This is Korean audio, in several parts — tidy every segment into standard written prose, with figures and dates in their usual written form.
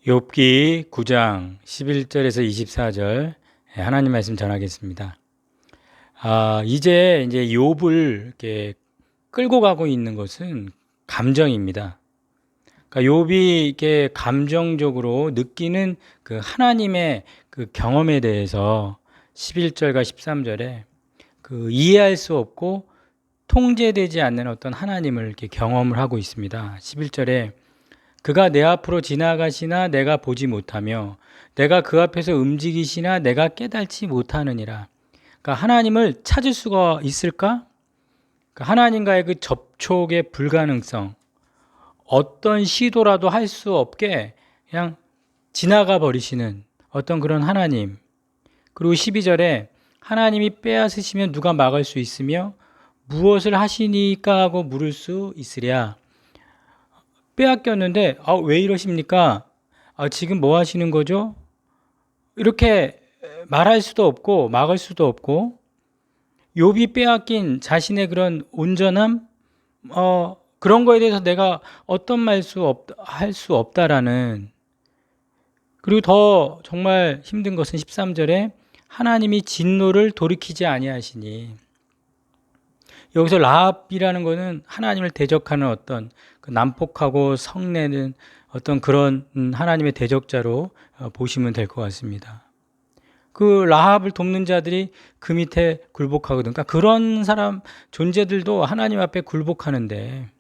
욥기 9장 11절에서 24절 하나님 말씀 전하겠습니다. 이제 욥을 이렇게 끌고 가고 있는 것은 감정입니다. 그러니까 욥이 이렇게 감정적으로 느끼는 그 하나님의 그 경험에 대해서 11절과 13절에 그 이해할 수 없고 통제되지 않는 어떤 하나님을 이렇게 경험을 하고 있습니다. 11절에 그가 내 앞으로 지나가시나 내가 보지 못하며 내가 그 앞에서 움직이시나 내가 깨닫지 못하느니라. 그러니까 하나님을 찾을 수가 있을까? 그러니까 하나님과의 그 접촉의 불가능성, 어떤 시도라도 할 수 없게 그냥 지나가 버리시는 어떤 그런 하나님. 그리고 12절에 하나님이 빼앗으시면 누가 막을 수 있으며 무엇을 하시니까 하고 물을 수 있으랴. 빼앗겼는데 왜 이러십니까? 지금 뭐 하시는 거죠? 이렇게 말할 수도 없고 막을 수도 없고, 욥이 빼앗긴 자신의 그런 온전함, 그런 거에 대해서 내가 어떤 할 수 없다라는. 그리고 더 정말 힘든 것은 13절에 하나님이 진노를 돌이키지 아니하시니. 여기서 라합이라는 것은 하나님을 대적하는 어떤 그 난폭하고 성내는 어떤 그런 하나님의 대적자로 보시면 될 것 같습니다. 그 라합을 돕는 자들이 그 밑에 굴복하거든. 그러니까 그런 사람 존재들도 하나님 앞에 굴복하는데,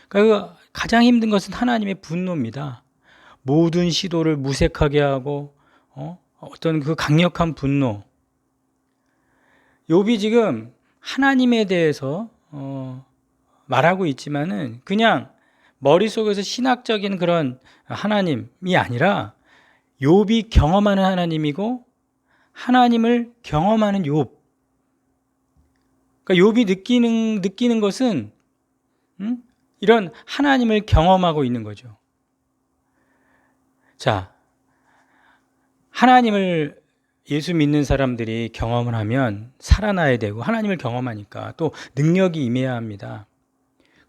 그러니까 가장 힘든 것은 하나님의 분노입니다. 모든 시도를 무색하게 하고 어떤 그 강력한 분노. 욥이 지금 하나님에 대해서 말하고 있지만은 그냥 머릿속에서 신학적인 그런 하나님이 아니라 욥이 경험하는 하나님이고 하나님을 경험하는 욥. 그러니까 욥이 느끼는 것은 이런 하나님을 경험하고 있는 거죠. 자, 하나님을 예수 믿는 사람들이 경험을 하면 살아나야 되고 하나님을 경험하니까 또 능력이 임해야 합니다.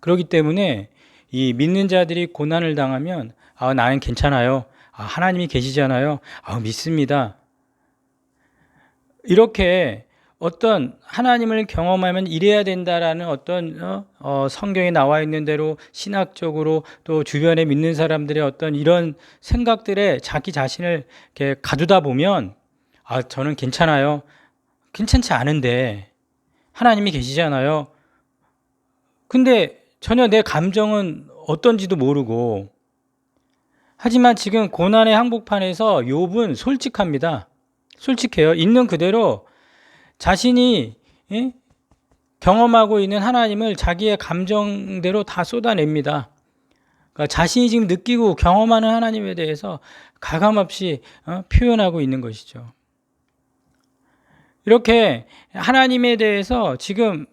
그렇기 때문에 이 믿는 자들이 고난을 당하면 나는 괜찮아요. 하나님이 계시잖아요. 믿습니다. 이렇게 어떤 하나님을 경험하면 이래야 된다라는 어떤 성경에 나와 있는 대로 신학적으로 또 주변에 믿는 사람들의 어떤 이런 생각들에 자기 자신을 이렇게 가두다 보면 저는 괜찮아요. 괜찮지 않은데 하나님이 계시잖아요. 근데 전혀 내 감정은 어떤지도 모르고. 하지만 지금 고난의 한복판에서 욥은 솔직합니다. 솔직해요. 있는 그대로 자신이 경험하고 있는 하나님을 자기의 감정대로 다 쏟아냅니다. 그러니까 자신이 지금 느끼고 경험하는 하나님에 대해서 가감없이 표현하고 있는 것이죠. 이렇게 하나님에 대해서 지금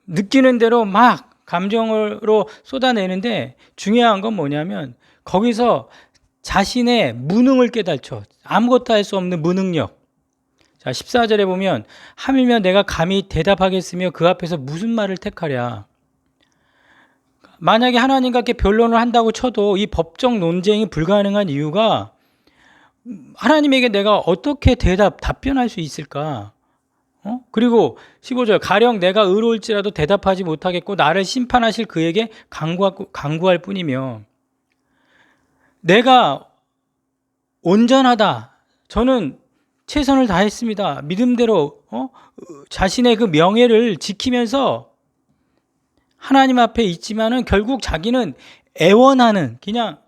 느끼는 대로 막 감정으로 쏟아내는데, 중요한 건 뭐냐면 거기서 자신의 무능을 깨닫죠. 아무것도 할 수 없는 무능력. 자, 14절에 보면 하물며 내가 감히 대답하겠으며 그 앞에서 무슨 말을 택하랴. 만약에 하나님과 이렇게 변론을 한다고 쳐도 이 법적 논쟁이 불가능한 이유가, 하나님에게 내가 어떻게 답변할 수 있을까? 그리고 15절 가령 내가 의로울지라도 대답하지 못하겠고 나를 심판하실 그에게 간구할 뿐이며. 내가 온전하다, 저는 최선을 다했습니다, 믿음대로 자신의 그 명예를 지키면서 하나님 앞에 있지만은 결국 자기는 애원하는, 그냥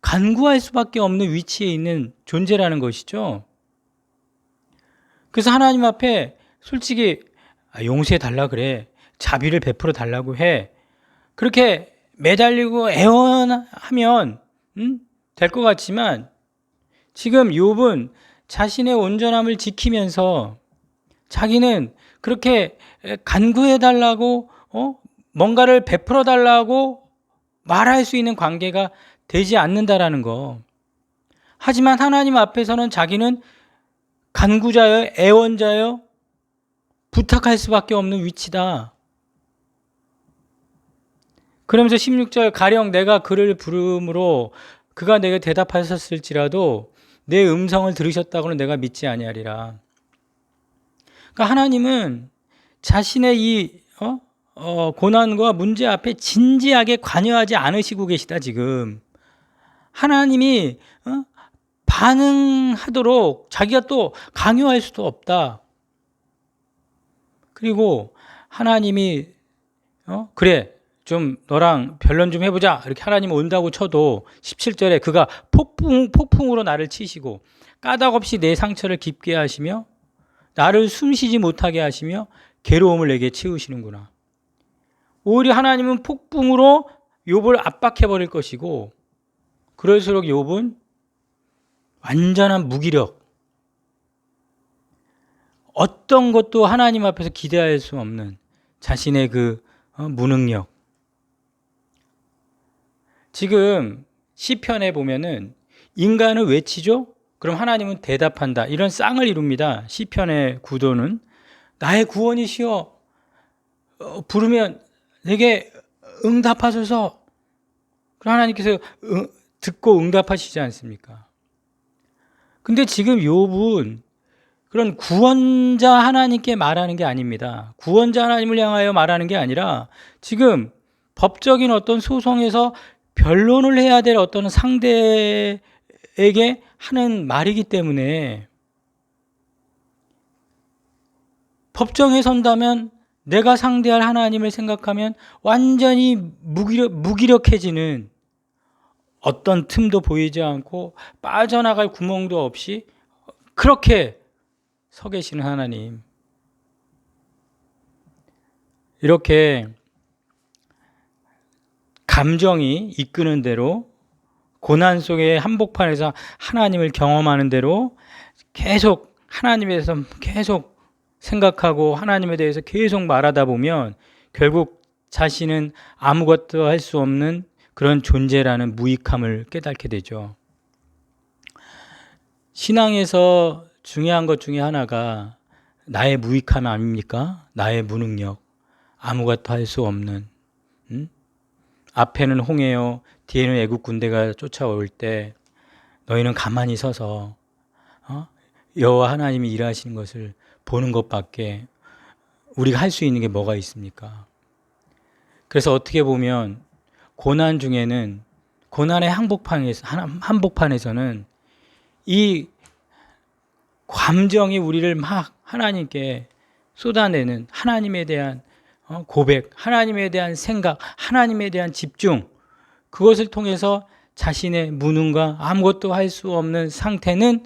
간구할 수밖에 없는 위치에 있는 존재라는 것이죠. 그래서 하나님 앞에 솔직히 용서해 달라 그래, 자비를 베풀어 달라고 해, 그렇게 매달리고 애원하면 될 것 같지만, 지금 욥은 자신의 온전함을 지키면서 자기는 그렇게 간구해 달라고 뭔가를 베풀어 달라고 말할 수 있는 관계가 되지 않는다라는 거. 하지만 하나님 앞에서는 자기는 간구자여, 애원자여, 부탁할 수밖에 없는 위치다. 그러면서 16절 가령 내가 그를 부름으로 그가 내게 대답하셨을지라도 내 음성을 들으셨다고는 내가 믿지 아니하리라. 그러니까 하나님은 자신의 이 고난과 문제 앞에 진지하게 관여하지 않으시고 계시다 지금. 하나님이 반응하도록 자기가 또 강요할 수도 없다. 그리고 하나님이 그래 좀 너랑 변론 좀 해보자 이렇게 하나님 온다고 쳐도 17절에 그가 폭풍으로 나를 치시고 까닭없이 내 상처를 깊게 하시며 나를 숨쉬지 못하게 하시며 괴로움을 내게 채우시는구나. 오히려 하나님은 폭풍으로 욥을 압박해버릴 것이고 그럴수록 욥은 완전한 무기력, 어떤 것도 하나님 앞에서 기대할 수 없는 자신의 그 무능력. 지금 시편에 보면은 인간은 외치죠? 그럼 하나님은 대답한다. 이런 쌍을 이룹니다. 시편의 구도는 나의 구원이시여 부르면 내게 응답하소서. 그럼 하나님께서 듣고 응답하시지 않습니까? 근데 지금 욥은 그런 구원자 하나님께 말하는 게 아닙니다. 구원자 하나님을 향하여 말하는 게 아니라 지금 법적인 어떤 소송에서 변론을 해야 될 어떤 상대에게 하는 말이기 때문에 법정에 선다면 내가 상대할 하나님을 생각하면 완전히 무기력해지는 어떤 틈도 보이지 않고 빠져나갈 구멍도 없이 그렇게 서 계시는 하나님. 이렇게 감정이 이끄는 대로 고난 속의 한복판에서 하나님을 경험하는 대로 계속 하나님에 대해서 계속 생각하고 하나님에 대해서 계속 말하다 보면 결국 자신은 아무것도 할 수 없는 그런 존재라는 무익함을 깨닫게 되죠. 신앙에서 중요한 것 중에 하나가 나의 무익함 아닙니까? 나의 무능력, 아무것도 할 수 없는. 앞에는 홍해요, 뒤에는 애국 군대가 쫓아올 때 너희는 가만히 서서 여호와 하나님이 일하시는 것을 보는 것밖에 우리가 할 수 있는 게 뭐가 있습니까? 그래서 어떻게 보면 고난 중에는 고난의 한복판에서는 이 감정이 우리를 막 하나님께 쏟아내는 하나님에 대한 고백, 하나님에 대한 생각, 하나님에 대한 집중, 그것을 통해서 자신의 무능과 아무것도 할 수 없는 상태는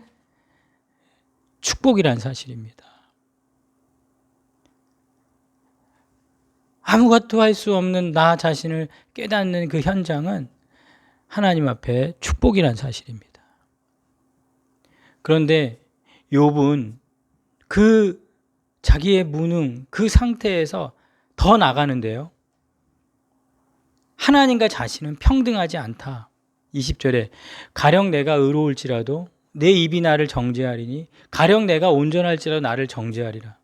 축복이란 사실입니다. 아무것도 할 수 없는 나 자신을 깨닫는 그 현장은 하나님 앞에 축복이란 사실입니다. 그런데 욥은 그 자기의 무능, 그 상태에서 더 나가는데요. 하나님과 자신은 평등하지 않다. 20절에 가령 내가 의로울지라도 내 입이 나를 정죄하리니 가령 내가 온전할지라도 나를 정죄하리라.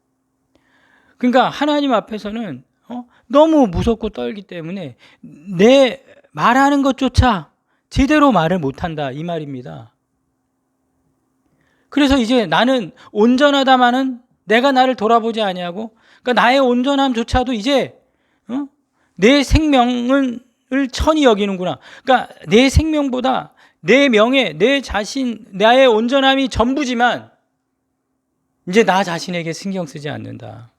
그러니까 하나님 앞에서는 너무 무섭고 떨기 때문에 내 말하는 것조차 제대로 말을 못한다 이 말입니다. 그래서 이제 나는 온전하다마는 내가 나를 돌아보지 아니하고 그러니까 나의 온전함조차도 이제 내 생명을 천히 여기는구나. 그러니까 내 생명보다 내 명예, 내 자신, 나의 온전함이 전부지만 이제 나 자신에게 신경 쓰지 않는다.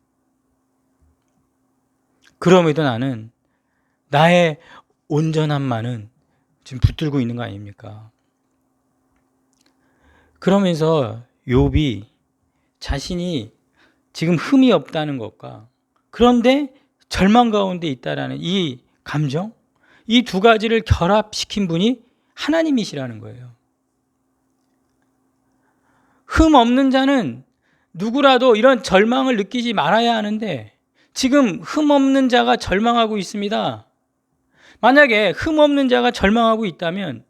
그럼에도 나는 나의 온전함만은 지금 붙들고 있는 거 아닙니까? 그러면서 욥이 자신이 지금 흠이 없다는 것과 그런데 절망 가운데 있다라는 이 감정, 이 두 가지를 결합시킨 분이 하나님이시라는 거예요. 흠 없는 자는 누구라도 이런 절망을 느끼지 말아야 하는데 지금 흠 없는 자가 절망하고 있습니다. 만약에 흠 없는 자가 절망하고 있다면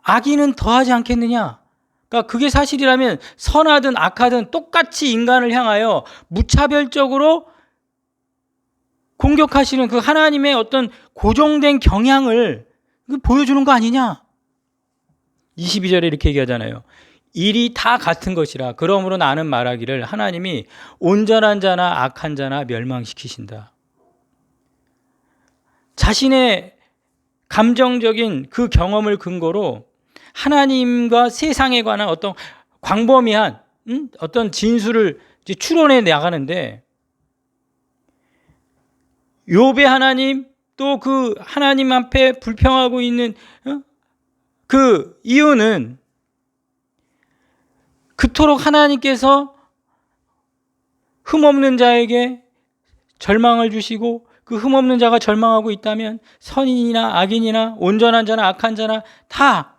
악인은 더하지 않겠느냐? 그러니까 그게 사실이라면 선하든 악하든 똑같이 인간을 향하여 무차별적으로 공격하시는 그 하나님의 어떤 고정된 경향을 보여주는 거 아니냐? 22절에 이렇게 얘기하잖아요. 일이 다 같은 것이라 그러므로 나는 말하기를 하나님이 온전한 자나 악한 자나 멸망시키신다. 자신의 감정적인 그 경험을 근거로 하나님과 세상에 관한 어떤 광범위한 어떤 진술을 이제 추론해 나가는데, 욥의 하나님, 또 그 하나님 앞에 불평하고 있는 그 이유는 그토록 하나님께서 흠없는 자에게 절망을 주시고, 그 흠없는 자가 절망하고 있다면 선인이나 악인이나 온전한 자나 악한 자나 다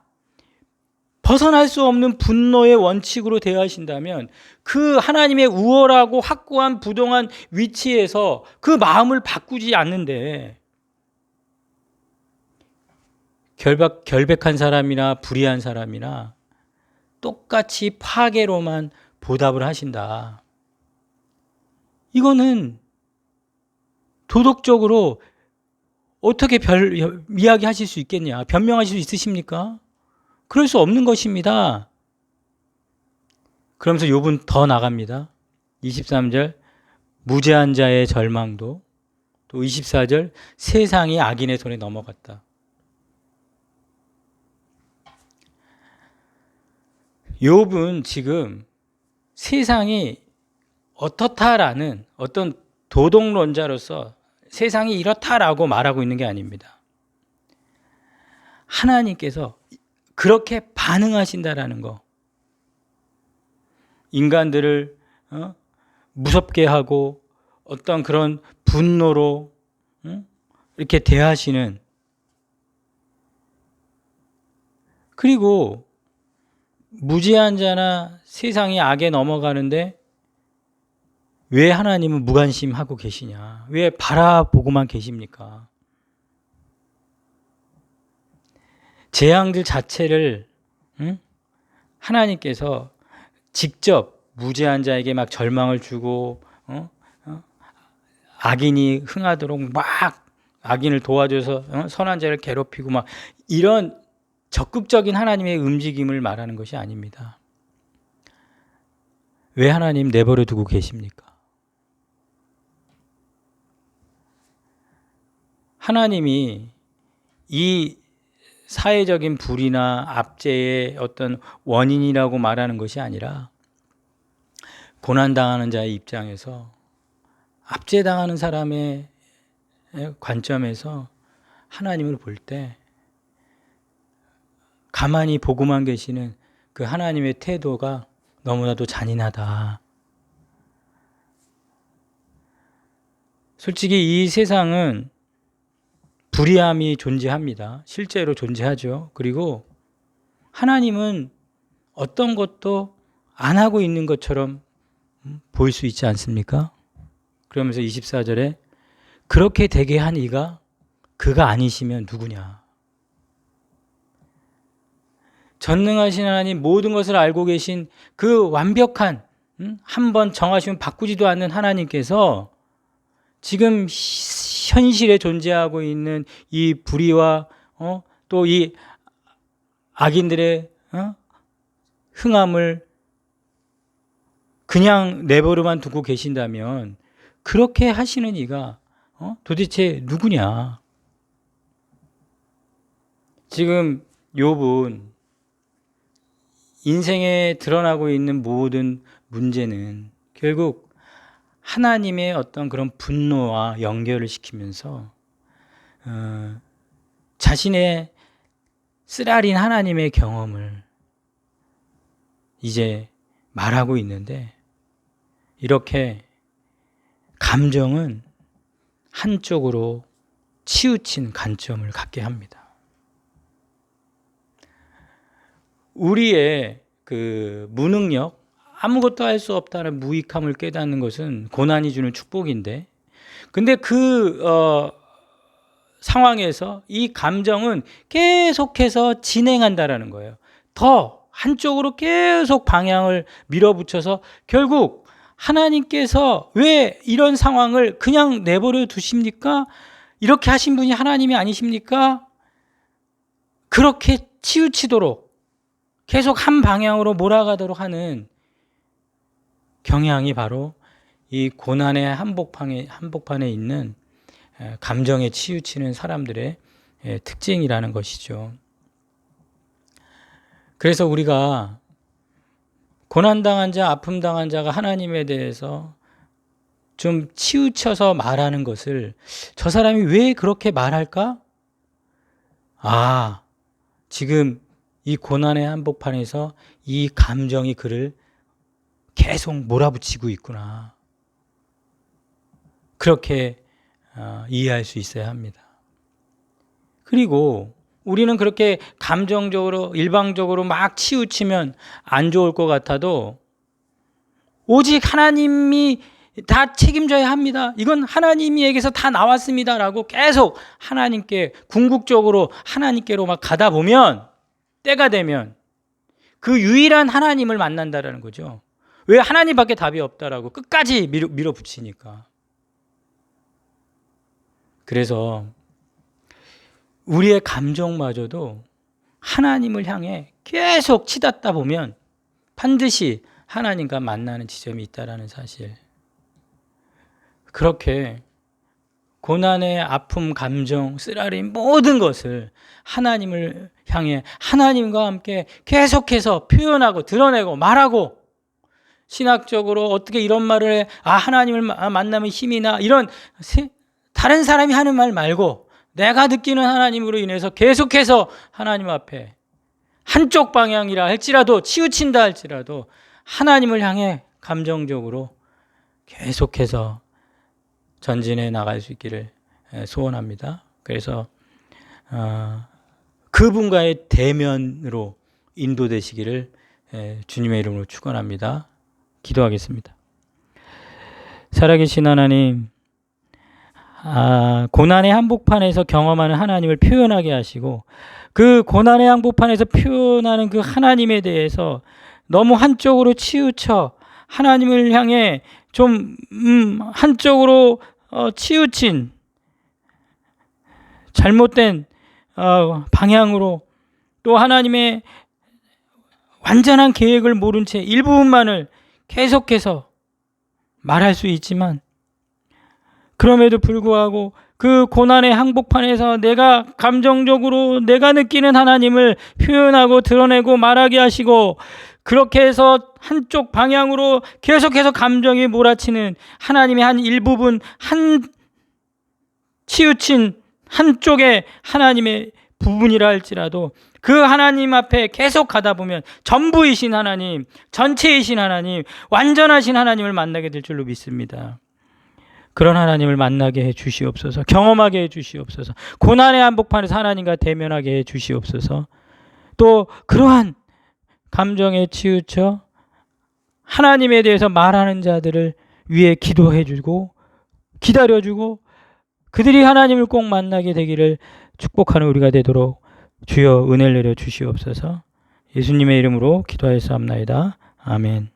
벗어날 수 없는 분노의 원칙으로 대하신다면, 그 하나님의 우월하고 확고한 부동한 위치에서 그 마음을 바꾸지 않는데, 결백한 사람이나 불의한 사람이나 똑같이 파괴로만 보답을 하신다. 이거는 도덕적으로 어떻게 이야기하실 수 있겠냐? 변명하실 수 있으십니까? 그럴 수 없는 것입니다. 그러면서 욥은 더 나갑니다. 23절 무죄한 자의 절망도, 또 24절 세상이 악인의 손에 넘어갔다. 욥은 지금 세상이 어떻다라는 어떤 도덕론자로서 세상이 이렇다라고 말하고 있는 게 아닙니다. 하나님께서 그렇게 반응하신다라는 거, 인간들을 무섭게 하고 어떤 그런 분노로 이렇게 대하시는, 그리고 무지한 자나 세상이 악에 넘어가는데 왜 하나님은 무관심하고 계시냐? 왜 바라보고만 계십니까? 재앙들 자체를 하나님께서 직접 무죄한 자에게 막 절망을 주고 악인이 흥하도록 막 악인을 도와줘서 선한 자를 괴롭히고 막 이런 적극적인 하나님의 움직임을 말하는 것이 아닙니다. 왜 하나님 내버려 두고 계십니까? 하나님이 이 사회적인 불의나 압제의 어떤 원인이라고 말하는 것이 아니라, 고난당하는 자의 입장에서, 압제당하는 사람의 관점에서 하나님을 볼 때 가만히 보고만 계시는 그 하나님의 태도가 너무나도 잔인하다. 솔직히 이 세상은 불의함이 존재합니다. 실제로 존재하죠. 그리고 하나님은 어떤 것도 안 하고 있는 것처럼 보일 수 있지 않습니까? 그러면서 24절에 그렇게 되게 한 이가 그가 아니시면 누구냐? 전능하신 하나님, 모든 것을 알고 계신 그 완벽한, 한번 정하시면 바꾸지도 않는 하나님께서 지금 현실에 존재하고 있는 이 불의와 또 이 악인들의 흥함을 그냥 내버려만 두고 계신다면, 그렇게 하시는 이가 도대체 누구냐? 지금 욥은 인생에 드러나고 있는 모든 문제는 결국 하나님의 어떤 그런 분노와 연결을 시키면서 자신의 쓰라린 하나님의 경험을 이제 말하고 있는데, 이렇게 감정은 한쪽으로 치우친 관점을 갖게 합니다. 우리의 그 무능력, 아무것도 할 수 없다는 무익함을 깨닫는 것은 고난이 주는 축복인데, 근데 그 상황에서 이 감정은 계속해서 진행한다라는 거예요. 더 한쪽으로 계속 방향을 밀어붙여서 결국 하나님께서 왜 이런 상황을 그냥 내버려 두십니까? 이렇게 하신 분이 하나님이 아니십니까? 그렇게 치우치도록 계속 한 방향으로 몰아가도록 하는 경향이 바로 이 고난의 한복판에 있는 감정에 치우치는 사람들의 특징이라는 것이죠. 그래서 우리가 고난당한 자, 아픔당한 자가 하나님에 대해서 좀 치우쳐서 말하는 것을 저 사람이 왜 그렇게 말할까? 아, 지금 이 고난의 한복판에서 이 감정이 그를 계속 몰아붙이고 있구나. 그렇게 이해할 수 있어야 합니다. 그리고 우리는 그렇게 감정적으로 일방적으로 막 치우치면 안 좋을 것 같아도 오직 하나님이 다 책임져야 합니다. 이건 하나님에게서 다 나왔습니다. 라고 계속 하나님께 궁극적으로 하나님께로 막 가다 보면 때가 되면 그 유일한 하나님을 만난다라는 거죠. 왜 하나님밖에 답이 없다라고 끝까지 밀어붙이니까. 그래서 우리의 감정마저도 하나님을 향해 계속 치닫다 보면 반드시 하나님과 만나는 지점이 있다라는 사실. 그렇게 고난의 아픔, 감정, 쓰라림 모든 것을 하나님을 향해 하나님과 함께 계속해서 표현하고 드러내고 말하고 신학적으로 어떻게 이런 말을 해? 하나님을 만나면 힘이 나. 이런 다른 사람이 하는 말 말고 내가 느끼는 하나님으로 인해서 계속해서 하나님 앞에 한쪽 방향이라 할지라도 치우친다 할지라도 하나님을 향해 감정적으로 계속해서 전진해 나갈 수 있기를 소원합니다. 그래서 그분과의 대면으로 인도되시기를 주님의 이름으로 축원합니다. 기도하겠습니다. 살아계신 하나님, 고난의 한복판에서 경험하는 하나님을 표현하게 하시고 그 고난의 한복판에서 표현하는 그 하나님에 대해서 너무 한쪽으로 치우쳐 하나님을 향해 좀 한쪽으로 치우친 잘못된 방향으로 또 하나님의 완전한 계획을 모른 채 일부분만을 계속해서 말할 수 있지만 그럼에도 불구하고 그 고난의 한복판에서 내가 감정적으로 내가 느끼는 하나님을 표현하고 드러내고 말하게 하시고 그렇게 해서 한쪽 방향으로 계속해서 감정이 몰아치는 하나님의 한 일부분, 치우친 한쪽의 하나님의 부분이라 할지라도 그 하나님 앞에 계속 가다 보면 전부이신 하나님, 전체이신 하나님, 완전하신 하나님을 만나게 될 줄로 믿습니다. 그런 하나님을 만나게 해 주시옵소서. 경험하게 해 주시옵소서. 고난의 한복판에서 하나님과 대면하게 해 주시옵소서. 또 그러한 감정에 치우쳐 하나님에 대해서 말하는 자들을 위해 기도해 주고 기다려 주고 그들이 하나님을 꼭 만나게 되기를 축복하는 우리가 되도록 주여 은혜를 내려 주시옵소서. 예수님의 이름으로 기도하였사옵나이다. 아멘.